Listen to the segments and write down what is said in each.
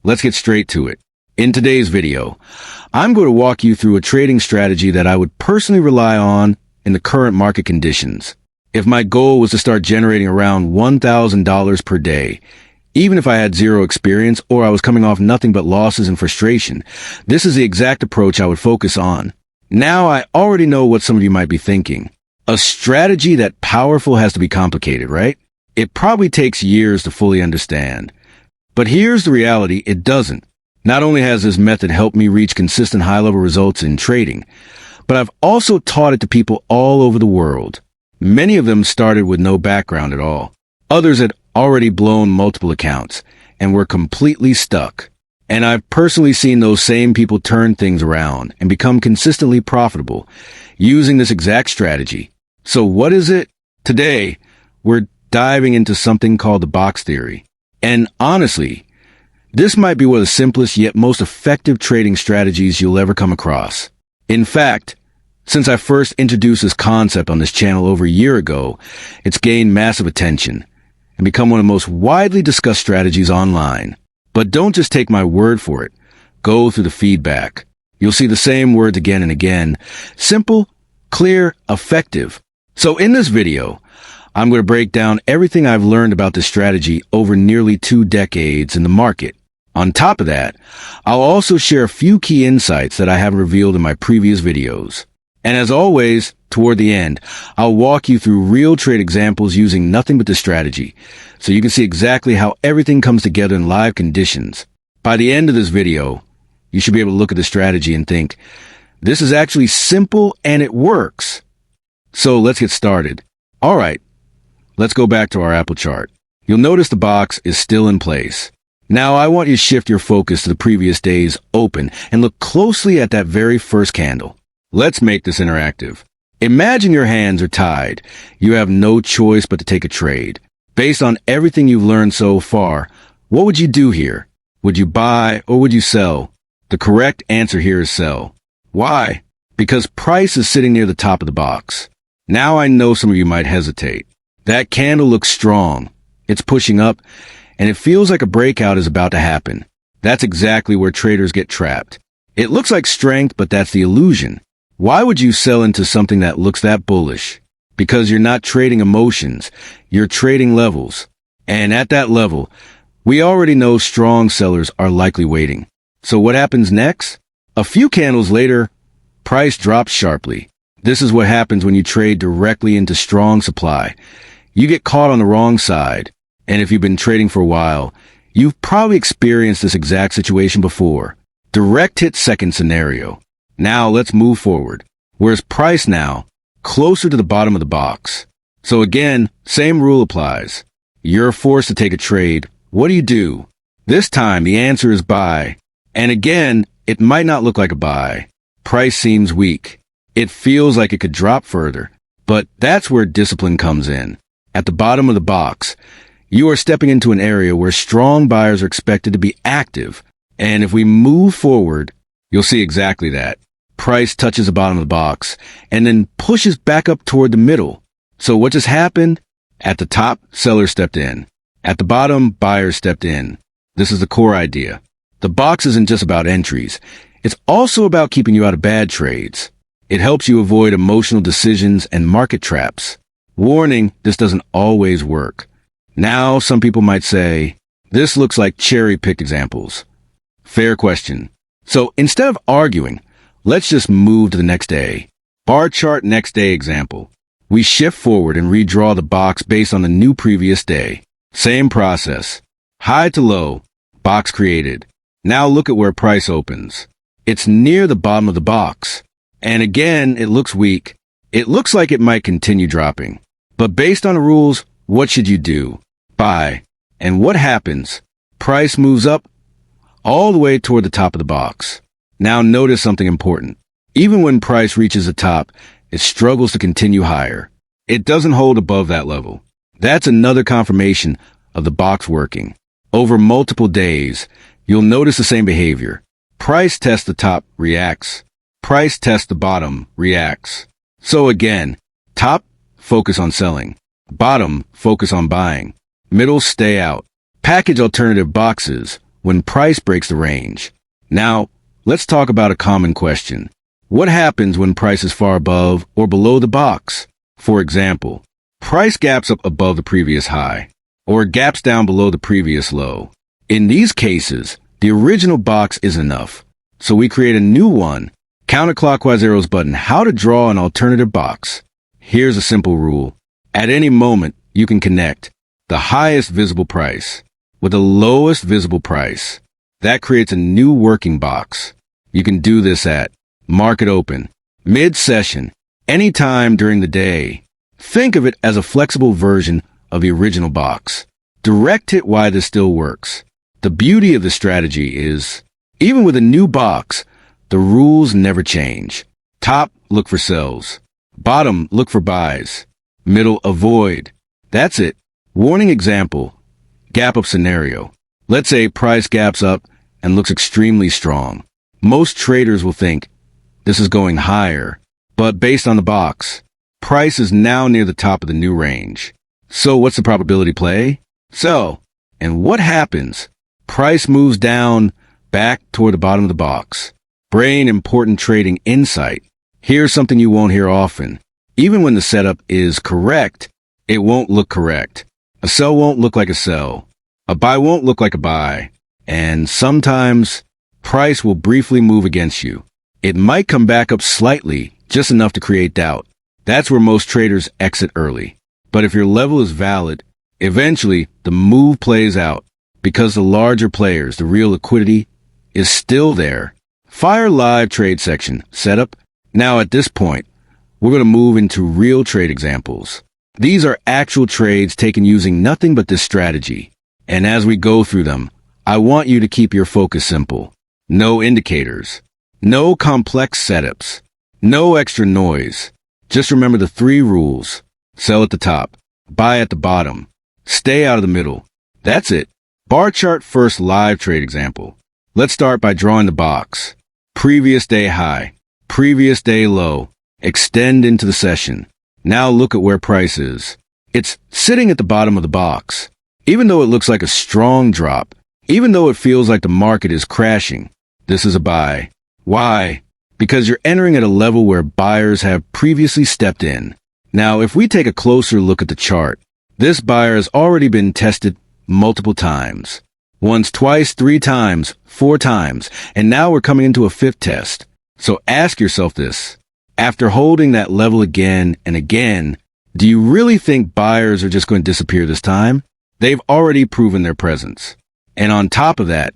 let's get straight to it. In today's video, I'm going to walk you through a trading strategy that I would personally rely on in the current market conditions. If my goal was to start generating around $1,000 per day, even if I had zero experience or I was coming off nothing but losses and frustration, this is the exact approach I would focus on. Now, I already know what some of you might be thinking. A strategy that powerful has to be complicated, right? It probably takes years to fully understand. But here's the reality, it doesn't. Not only has this method helped me reach consistent high-level results in trading, but I've also taught it to people all over the world. Many of them started with no background at all. Others had already blown multiple accounts and were completely stuck. And I've personally seen those same people turn things around and become consistently profitable using this exact strategy. So what is it? Today, we're diving into something called the box theory. And honestly, this might be one of the simplest yet most effective trading strategies you'll ever come across. In fact, since I first introduced this concept on this channel over a year ago, it's gained massive attention and become one of the most widely discussed strategies online. But don't just take my word for it. Go through the feedback. You'll see the same words again and again. Simple, clear, effective. So in this video, I'm going to break down everything I've learned about this strategy over nearly 2 decades in the market. On top of that, I'll also share a few key insights that I haven't revealed in my previous videos. And as always, toward the end, I'll walk you through real trade examples using nothing but the strategy, so you can see exactly how everything comes together in live conditions. By the end of this video, you should be able to look at the strategy and think, this is actually simple and it works. So let's get started. All right, let's go back to our Apple chart. You'll notice the box is still in place. Now I want you to shift your focus to the previous day's open and look closely at that very first candle. Let's make this interactive. Imagine your hands are tied. You have no choice but to take a trade. Based on everything you've learned so far, what would you do here? Would you buy or would you sell? The correct answer here is sell. Why? Because price is sitting near the top of the box. Now I know some of you might hesitate. That candle looks strong. It's pushing up, and it feels like a breakout is about to happen. That's exactly where traders get trapped. It looks like strength, but that's the illusion. Why would you sell into something that looks that bullish? Because you're not trading emotions, you're trading levels. And at that level, we already know strong sellers are likely waiting. So what happens next? A few candles later, price drops sharply. This is what happens when you trade directly into strong supply. You get caught on the wrong side. And if you've been trading for a while, you've probably experienced this exact situation before. Direct hit second scenario. Now let's move forward. Where's price now? Closer to the bottom of the box. So again, same rule applies. You're forced to take a trade. What do? This time the answer is buy. And again, it might not look like a buy. Price seems weak. It feels like it could drop further. But that's where discipline comes in. At the bottom of the box, you are stepping into an area where strong buyers are expected to be active. And if we move forward, you'll see exactly that. Price touches the bottom of the box and then pushes back up toward the middle. So what just happened? At the top, sellers stepped in. At the bottom, buyers stepped in. This is the core idea. The box isn't just about entries. It's also about keeping you out of bad trades. It helps you avoid emotional decisions and market traps. Warning, this doesn't always work. Now, some people might say, this looks like cherry-picked examples. Fair question. So instead of arguing, let's just move to the next day. Bar chart next day example. We shift forward and redraw the box based on the new previous day. Same process. High to low. Box created. Now look at where price opens. It's near the bottom of the box. And again, it looks weak. It looks like it might continue dropping. But based on the rules, what should you do? Buy. And what happens? Price moves up all the way toward the top of the box. Now notice something important. Even when price reaches the top, it struggles to continue higher. It doesn't hold above that level. That's another confirmation of the box working. Over multiple days, you'll notice the same behavior. Price tests the top, reacts. Price tests the bottom, reacts. So again, top, focus on selling. Bottom, focus on buying. Middle, stay out. Package alternative boxes. when price breaks the range. Now, let's talk about a common question. What happens when price is far above or below the box? For example, price gaps up above the previous high, or gaps down below the previous low. In these cases, the original box is enough. So we create a new one. Counterclockwise arrows button, how to draw an alternative box. Here's a simple rule. At any moment, you can connect the highest visible price with the lowest visible price. That creates a new working box. You can do this at market open, mid-session, anytime during the day. Think of it as a flexible version of the original box. Direct hit why this still works. The beauty of the strategy is, even with a new box, the rules never change. Top, look for sells. Bottom, look for buys. Middle, avoid. That's it. Warning example. Gap up scenario. Let's say price gaps up and looks extremely strong. Most traders will think this is going higher, but based on the box, price is now near the top of the new range. So what's the probability play? Sell. And what happens? Price moves down back toward the bottom of the box. Brain important trading insight. Here's something you won't hear often. Even when the setup is correct, it won't look correct. A sell won't look like a sell. A buy won't look like a buy. And sometimes, price will briefly move against you. It might come back up slightly, just enough to create doubt. That's where most traders exit early. But if your level is valid, eventually the move plays out because the larger players, the real liquidity, is still there. Fire live trade section, setup. Now at this point, we're going to move into real trade examples. These are actual trades taken using nothing but this strategy. And as we go through them, I want you to keep your focus simple. No indicators. No complex setups. No extra noise. Just remember the 3 rules. Sell at the top. Buy at the bottom. Stay out of the middle. That's it. Bar chart first live trade example. Let's start by drawing the box. Previous day high. Previous day low. Extend into the session. Now look at where price is. It's sitting at the bottom of the box. Even though it looks like a strong drop, even though it feels like the market is crashing, this is a buy. Why? Because you're entering at a level where buyers have previously stepped in. Now, if we take a closer look at the chart, this buyer has already been tested multiple times. Once, twice, 3 times, 4 times, and now we're coming into a 5th test. So ask yourself this. After holding that level again and again, do you really think buyers are just going to disappear this time? They've already proven their presence. And on top of that,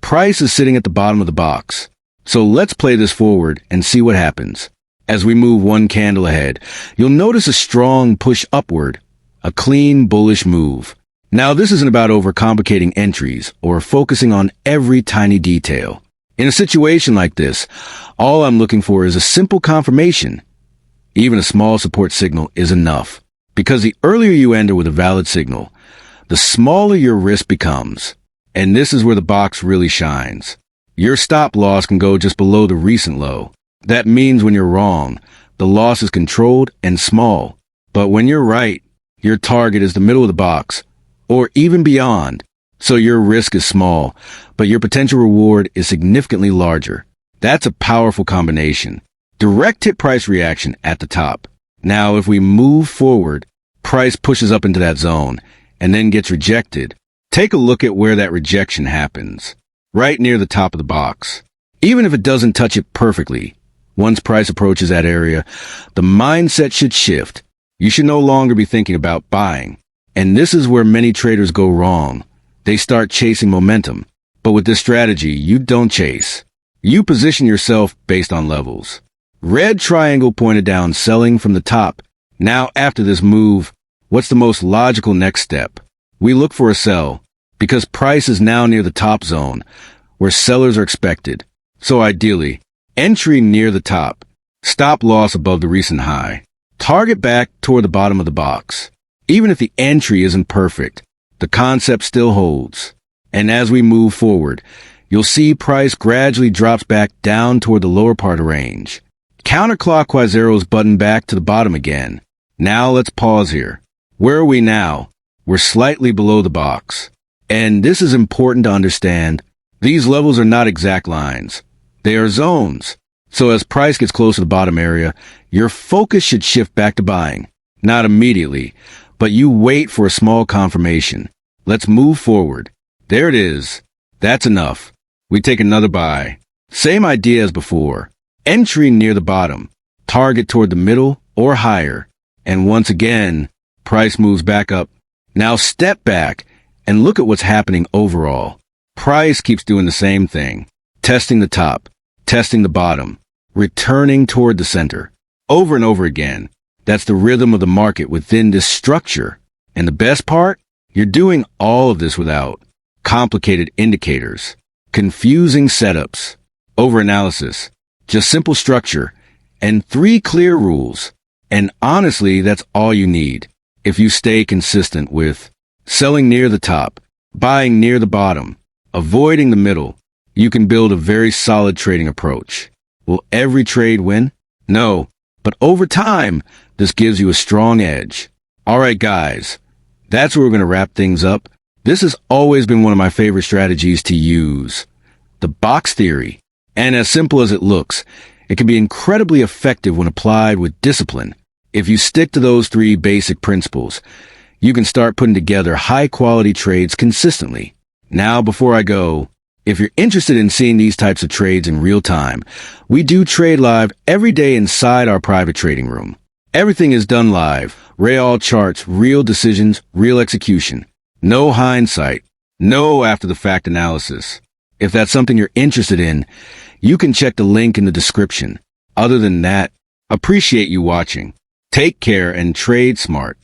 price is sitting at the bottom of the box. So let's play this forward and see what happens. As we move 1 candle ahead, you'll notice a strong push upward, a clean bullish move. Now this isn't about overcomplicating entries or focusing on every tiny detail. In a situation like this, all I'm looking for is a simple confirmation. Even a small support signal is enough, because the earlier you enter with a valid signal, the smaller your risk becomes. And this is where the box really shines. Your stop loss can go just below the recent low. That means when you're wrong, the loss is controlled and small. But when you're right, your target is the middle of the box, or even beyond. So your risk is small, but your potential reward is significantly larger. That's a powerful combination. Direct hit price reaction at the top. Now, if we move forward, price pushes up into that zone and then gets rejected. Take a look at where that rejection happens. Right near the top of the box. Even if it doesn't touch it perfectly, once price approaches that area, the mindset should shift. You should no longer be thinking about buying. And this is where many traders go wrong. They start chasing momentum. But with this strategy, you don't chase. You position yourself based on levels. Red triangle pointed down, selling from the top. Now, after this move, what's the most logical next step? We look for a sell, because price is now near the top zone, where sellers are expected. So ideally, entry near the top, stop loss above the recent high, target back toward the bottom of the box. Even if the entry isn't perfect, the concept still holds. And as we move forward, you'll see price gradually drops back down toward the lower part of range. Counterclockwise arrows button back to the bottom again. Now let's pause here. Where are we now? We're slightly below the box. And this is important to understand. These levels are not exact lines. They are zones. So as price gets close to the bottom area, your focus should shift back to buying. Not immediately, but you wait for a small confirmation. Let's move forward. There it is. That's enough. We take another buy. Same idea as before. Entry near the bottom. Target toward the middle or higher. And once again, price moves back up. Now step back and look at what's happening overall. Price keeps doing the same thing. Testing the top, testing the bottom, returning toward the center. Over and over again. That's the rhythm of the market within this structure. And the best part? You're doing all of this without complicated indicators, confusing setups, overanalysis, just simple structure, and 3 clear rules. And honestly, that's all you need. If you stay consistent with selling near the top, buying near the bottom, avoiding the middle, you can build a very solid trading approach. Will every trade win? No, but over time, this gives you a strong edge. All right, guys, that's where we're going to wrap things up. This has always been one of my favorite strategies to use, the box theory. And as simple as it looks, it can be incredibly effective when applied with discipline. If you stick to those 3 basic principles, you can start putting together high-quality trades consistently. Now, before I go, if you're interested in seeing these types of trades in real time, we do trade live every day inside our private trading room. Everything is done live. Real charts, real decisions, real execution. No hindsight. No after-the-fact analysis. If that's something you're interested in, you can check the link in the description. Other than that, appreciate you watching. Take care and trade smart.